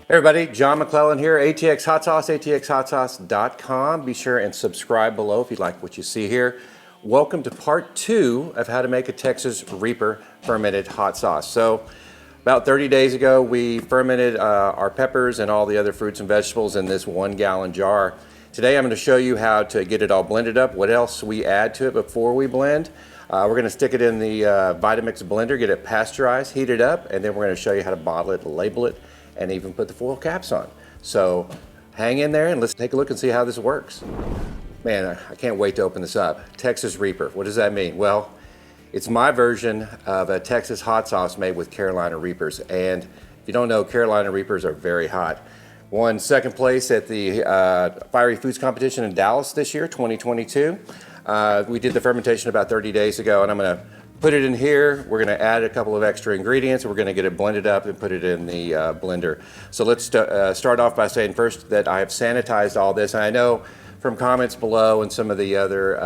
Hey everybody, John McClellan here, ATX Hot Sauce, atxhotsauce.com. Be sure and subscribe below if you like what you see here. Welcome to part 2 of how to make a Texas Reaper fermented hot sauce. So about 30 days ago, we fermented our peppers and all the other fruits and vegetables in this 1-gallon jar. Today I'm going to show you how to get it all blended up, what else we add to it before we blend. We're going to stick it in the Vitamix blender, get it pasteurized, heat it up, and then we're going to show you how to bottle it, label it, and even put the foil caps on. So hang in there and let's take a look and see how this works. Man, I can't wait to open this up. Texas Reaper, what does that mean? Well, it's my version of a Texas hot sauce made with Carolina Reapers. And if you don't know, Carolina Reapers are very hot. Won second place at the Fiery Foods competition in Dallas this year, 2022. We did the fermentation about 30 days ago, and I'm gonna put it in here. We're gonna add a couple of extra ingredients. We're gonna get it blended up and put it in the blender. So let's start off by saying first that I have sanitized all this. And I know from comments below and some of the other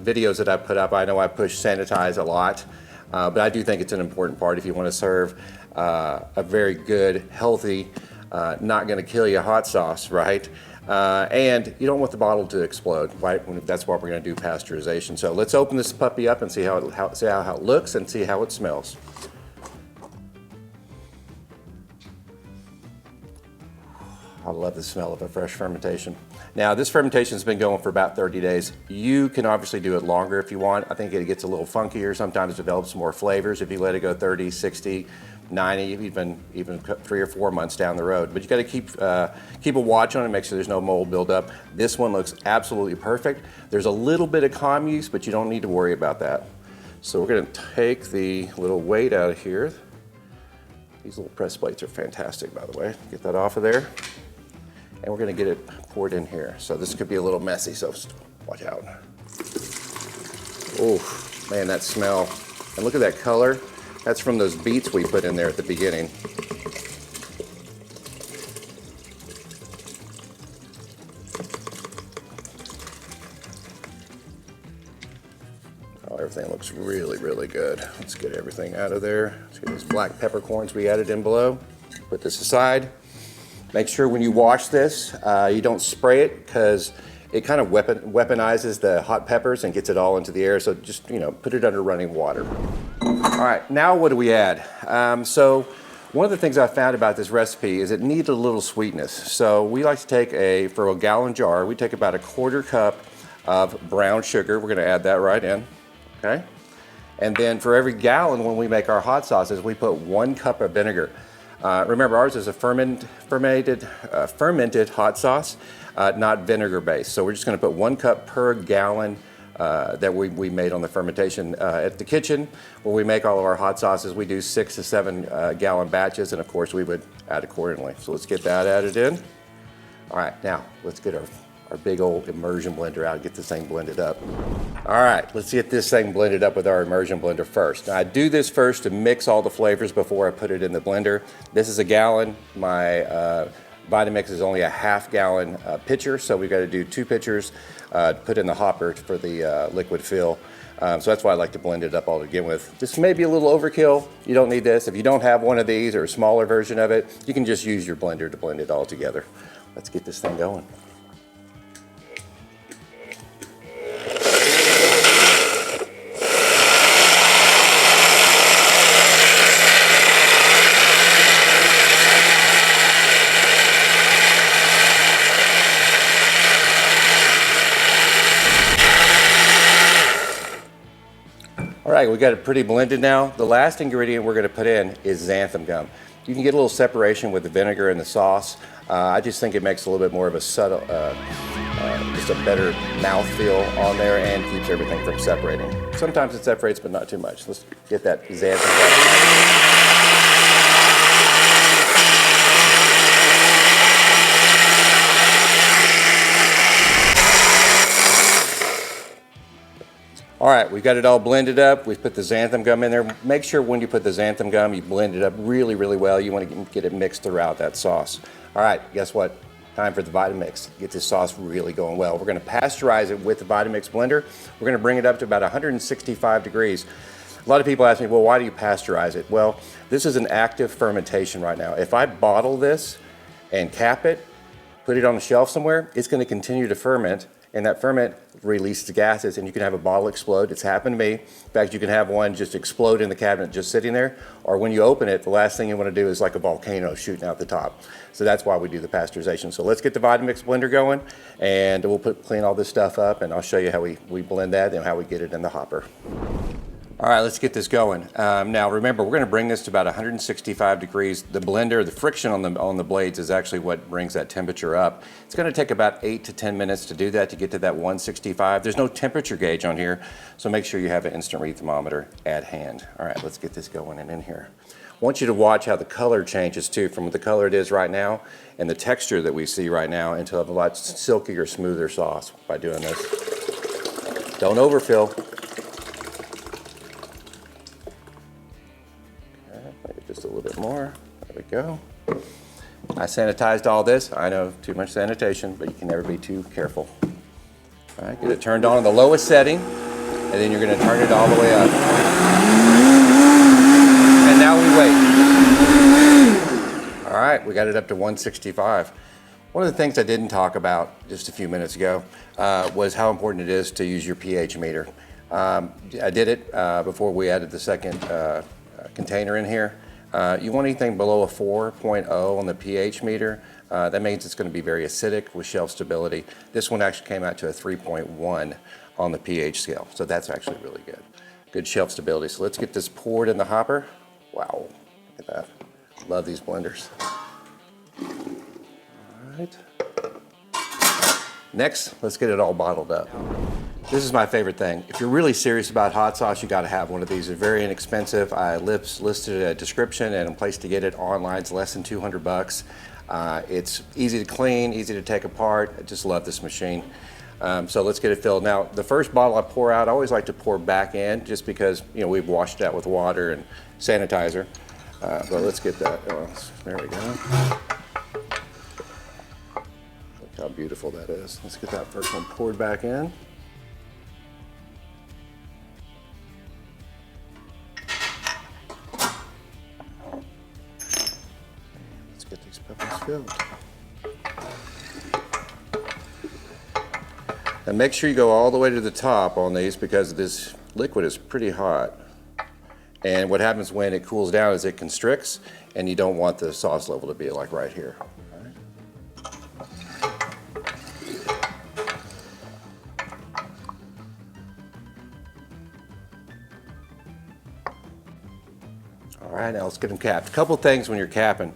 videos that I put up, I know I push sanitize a lot, but I do think it's an important part if you wanna serve a very good, healthy, not gonna kill you hot sauce, right? And you don't want the bottle to explode, right? That's why we're going to do pasteurization. So let's open this puppy up and see how it looks and see how it smells. I love the smell of a fresh fermentation. Now this fermentation has been going for about 30 days. You can obviously do it longer if you want. I think it gets a little funkier. Sometimes it develops more flavors if you let it go 30, 60, 90, even 3 or 4 months down the road. But you got to keep a watch on it, make sure there's no mold buildup. This one looks absolutely perfect. There's a little bit of commuse, but you don't need to worry about that. So we're going to take the little weight out of here. These little press plates are fantastic, by the way. Get that off of there. And we're going to get it poured in here. So this could be a little messy, so watch out. Oh, man, that smell. And look at that color. That's from those beets we put in there at the beginning. Oh, everything looks really, really good. Let's get everything out of there. Let's get those black peppercorns we added in below. Put this aside. Make sure when you wash this, you don't spray it because it kind of weaponizes the hot peppers and gets it all into the air. So just, put it under running water. All right, now what do we add? So one of the things I found about this recipe is it needs a little sweetness. So we like to take for a gallon jar, we take about 1/4 cup of brown sugar. We're gonna add that right in, okay? And then for every gallon when we make our hot sauces, we put 1 cup of vinegar. Remember, ours is a fermented hot sauce, not vinegar based. So we're just gonna put 1 cup per gallon that we made on the fermentation. At the kitchen, where we make all of our hot sauces, we do 6 to 7 gallon batches, and of course we would add accordingly. So let's get that added in. All right, now let's get our big old immersion blender out and get this thing blended up. All right, let's get this thing blended up with our immersion blender first. Now I do this first to mix all the flavors before I put it in the blender. This is a gallon. My Vitamix is only a 1/2 gallon pitcher, so we've got to do 2 pitchers to put in the hopper for the liquid fill. So that's why I like to blend it up all to begin with. This may be a little overkill. You don't need this. If you don't have one of these or a smaller version of it, you can just use your blender to blend it all together. Let's get this thing going. All right, we got it pretty blended now. The last ingredient we're going to put in is xanthan gum. You can get a little separation with the vinegar and the sauce. I just think it makes a little bit more of a subtle, just a better mouthfeel on there and keeps everything from separating. Sometimes it separates, but not too much. Let's get that xanthan gum. All right, we've got it all blended up. We've put the xanthan gum in there. Make sure when you put the xanthan gum, you blend it up really, really well. You want to get it mixed throughout that sauce. All right, guess what? Time for the Vitamix. Get this sauce really going well. We're going to pasteurize it with the Vitamix blender. We're going to bring it up to about 165 degrees. A lot of people ask me, well, why do you pasteurize it? Well, this is an active fermentation right now. If I bottle this and cap it, put it on the shelf somewhere, it's going to continue to ferment, and that ferment releases gases, and you can have a bottle explode. It's happened to me. In fact, you can have one just explode in the cabinet just sitting there, or when you open it, the last thing you want to do is like a volcano shooting out the top. So that's why we do the pasteurization. So let's get the Vitamix blender going, and we'll clean all this stuff up, and I'll show you how we blend that and how we get it in the hopper. All right, let's get this going. Now remember, we're going to bring this to about 165 degrees. The blender, the friction on the blades is actually what brings that temperature up. It's going to take about 8 to 10 minutes to do that, to get to that 165. There's no temperature gauge on here, so make sure you have an instant read thermometer at hand. All right, let's get this going and in here. I want you to watch how the color changes too, from the color it is right now and the texture that we see right now, into a lot silkier, smoother sauce by doing this. Don't overfill. Just a little bit more. There we go. I sanitized all this. I know, too much sanitation, but you can never be too careful. All right, get it turned on the lowest setting, and then you're going to turn it all the way up. And now we wait. All right, we got it up to 165. One of the things I didn't talk about just a few minutes ago was how important it is to use your pH meter. I did it before we added the second container in here. You want anything below a 4.0 on the pH meter. That means it's going to be very acidic with shelf stability. This one actually came out to a 3.1 on the pH scale, so that's actually really good. Good shelf stability. So let's get this poured in the hopper. Wow, look at that. Love these blenders. All right. Next, let's get it all bottled up. This is my favorite thing. If you're really serious about hot sauce, you got to have one of these. They're very inexpensive. I listed a description and a place to get it online. It's less than 200 bucks. It's easy to clean, easy to take apart. I just love this machine. So let's get it filled. Now, the first bottle I pour out, I always like to pour back in, just because, you know, we've washed it out with water and sanitizer. But let's get that. There we go. Look how beautiful that is. Let's get that first one poured back in. Get these peppers filled. And make sure you go all the way to the top on these, because this liquid is pretty hot. And what happens when it cools down is it constricts, and you don't want the sauce level to be like right here. All right, now let's get them capped. A couple things when you're capping.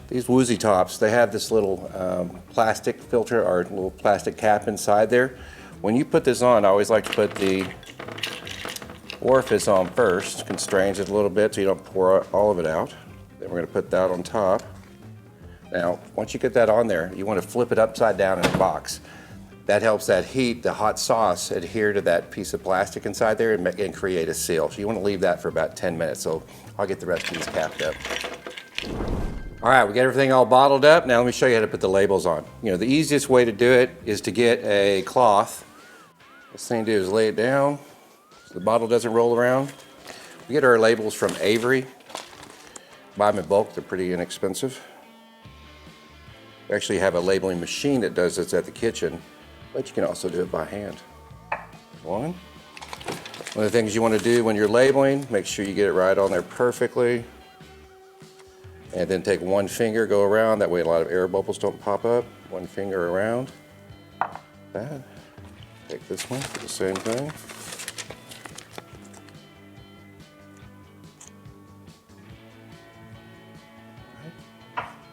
These Woozy tops, they have this little plastic filter or little plastic cap inside there. When you put this on, I always like to put the orifice on first, constrains it a little bit so you don't pour all of it out. Then we're going to put that on top. Now, once you get that on there, you want to flip it upside down in a box. That helps that heat, the hot sauce, adhere to that piece of plastic inside there and create a seal. So you want to leave that for about 10 minutes. So I'll get the rest of these capped up. All right, we got everything all bottled up. Now let me show you how to put the labels on. You know, the easiest way to do it is to get a cloth. This thing to do is lay it down so the bottle doesn't roll around. We get our labels from Avery. Buy them in bulk, they're pretty inexpensive. We actually have a labeling machine that does this at the kitchen, but you can also do it by hand. One of the things you want to do when you're labeling, make sure you get it right on there perfectly. And then take one finger, go around, that way a lot of air bubbles don't pop up. One finger around, that. Take this one, do the same thing.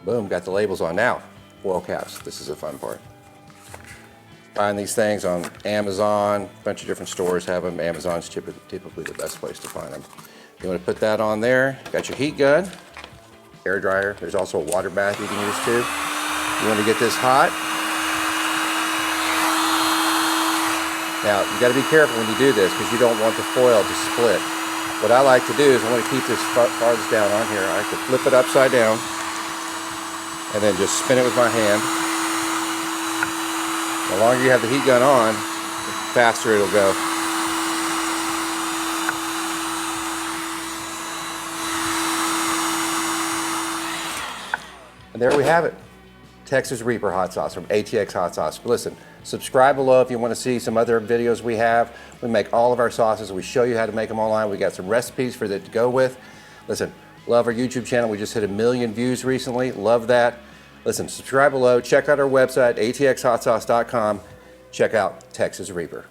Boom, got the labels on. Now, foil caps, this is the fun part. Find these things on Amazon, a bunch of different stores have them. Amazon's typically the best place to find them. You want to put that on there, got your heat gun. Air dryer. There's also a water bath you can use too. You want to get this hot. Now, you got to be careful when you do this, because you don't want the foil to split. What I like to do is I want to keep this farthest down on here. I like to flip it upside down and then just spin it with my hand. The longer you have the heat gun on, the faster it'll go. And there we have it. Texas Reaper hot sauce from ATX Hot Sauce. Listen, subscribe below if you want to see some other videos we have. We make all of our sauces. We show you how to make them online. We got some recipes for that to go with. Listen, love our YouTube channel. We just hit 1 million views recently. Love that. Listen, subscribe below. Check out our website, atxhotsauce.com. Check out Texas Reaper.